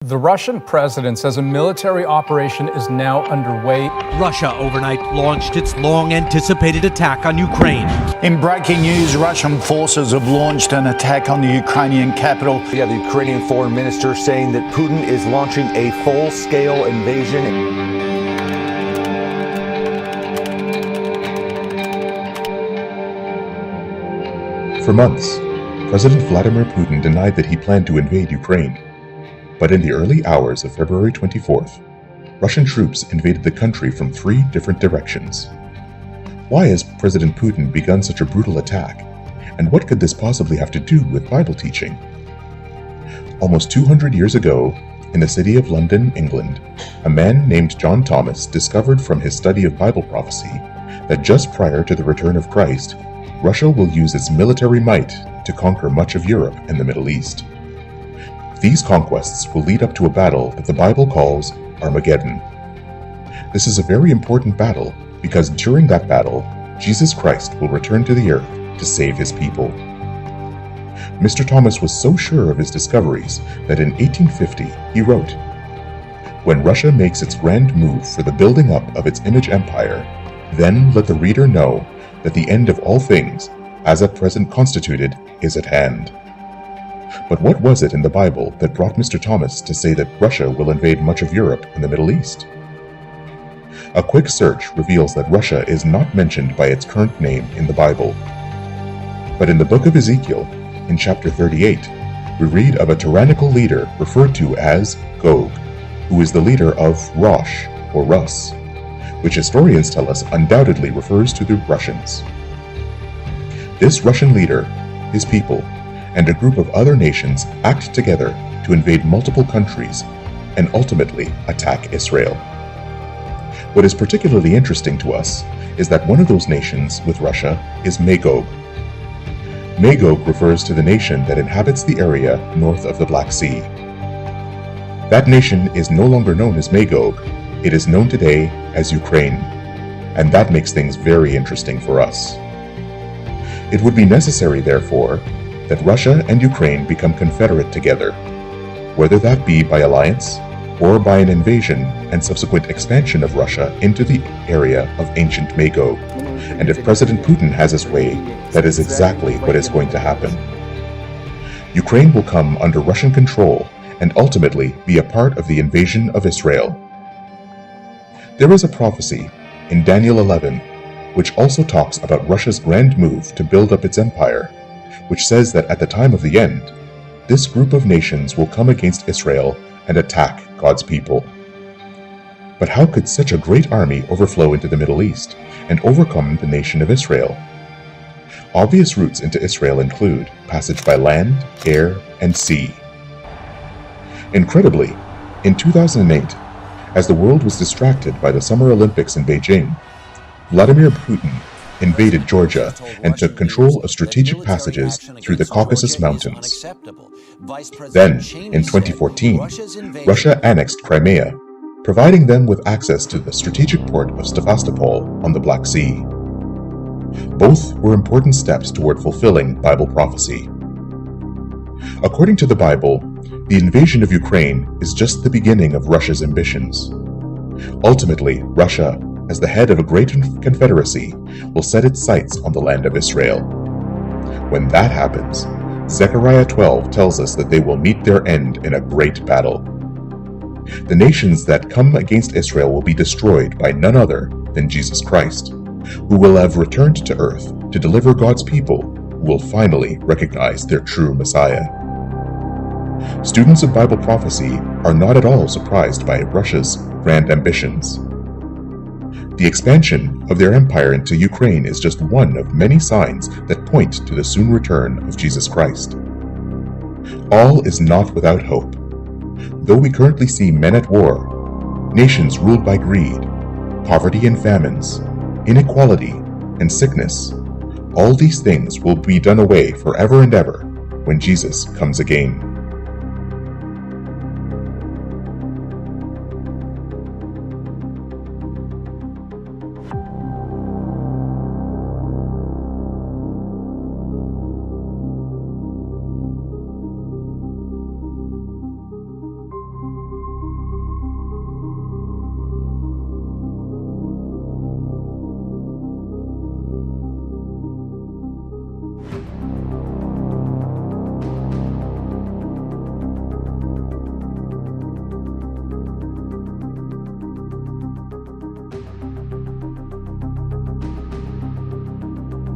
The Russian president says a military operation is now underway. Russia overnight launched its long-anticipated attack on Ukraine. In breaking news, Russian forces have launched an attack on the Ukrainian capital. We have the Ukrainian foreign minister saying that Putin is launching a full-scale invasion. For months, President Vladimir Putin denied that he planned to invade Ukraine. But in the early hours of February 24th, Russian troops invaded the country from 3 different directions. Why has President Putin begun such a brutal attack? And what could this possibly have to do with Bible teaching? Almost 200 years ago, in the city of London, England, a man named John Thomas discovered from his study of Bible prophecy that just prior to the return of Christ, Russia will use its military might to conquer much of Europe and the Middle East. These conquests will lead up to a battle that the Bible calls Armageddon. This is a very important battle because during that battle, Jesus Christ will return to the earth to save his people. Mr. Thomas was so sure of his discoveries that in 1850 he wrote, "When Russia makes its grand move for the building up of its image empire, then let the reader know that the end of all things, as at present constituted, is at hand." But what was it in the Bible that brought Mr. Thomas to say that Russia will invade much of Europe and the Middle East? A quick search reveals that Russia is not mentioned by its current name in the Bible. But in the book of Ezekiel, in chapter 38, we read of a tyrannical leader referred to as Gog, who is the leader of Rosh, or Rus, which historians tell us undoubtedly refers to the Russians. This Russian leader, his people, and a group of other nations act together to invade multiple countries and ultimately attack Israel. What is particularly interesting to us is that one of those nations with Russia is Magog. Magog refers to the nation that inhabits the area north of the Black Sea. That nation is no longer known as Magog. It is known today as Ukraine, and that makes things very interesting for us. It would be necessary, therefore, that Russia and Ukraine become confederate together, whether that be by alliance or by an invasion and subsequent expansion of Russia into the area of ancient Magog. And if President Putin has his way, that is exactly what is going to happen. Ukraine will come under Russian control and ultimately be a part of the invasion of Israel. There is a prophecy in Daniel 11, which also talks about Russia's grand move to build up its empire, which says that at the time of the end, this group of nations will come against Israel and attack God's people. But how could such a great army overflow into the Middle East and overcome the nation of Israel? Obvious routes into Israel include passage by land, air, and sea. Incredibly, in 2008, as the world was distracted by the Summer Olympics in Beijing, Vladimir Putin invaded Georgia and took control of strategic passages through the Caucasus Mountains. Then, in 2014, Russia annexed Crimea, providing them with access to the strategic port of Sevastopol on the Black Sea. Both were important steps toward fulfilling Bible prophecy. According to the Bible, the invasion of Ukraine is just the beginning of Russia's ambitions. Ultimately, Russia, as the head of a great confederacy, will set its sights on the land of Israel. When that happens, Zechariah 12 tells us that they will meet their end in a great battle. The nations that come against Israel will be destroyed by none other than Jesus Christ, who will have returned to earth to deliver God's people, who will finally recognize their true Messiah. Students of Bible prophecy are not at all surprised by Russia's grand ambitions. The expansion of their empire into Ukraine is just one of many signs that point to the soon return of Jesus Christ. All is not without hope. Though we currently see men at war, nations ruled by greed, poverty and famines, inequality and sickness, all these things will be done away forever and ever when Jesus comes again.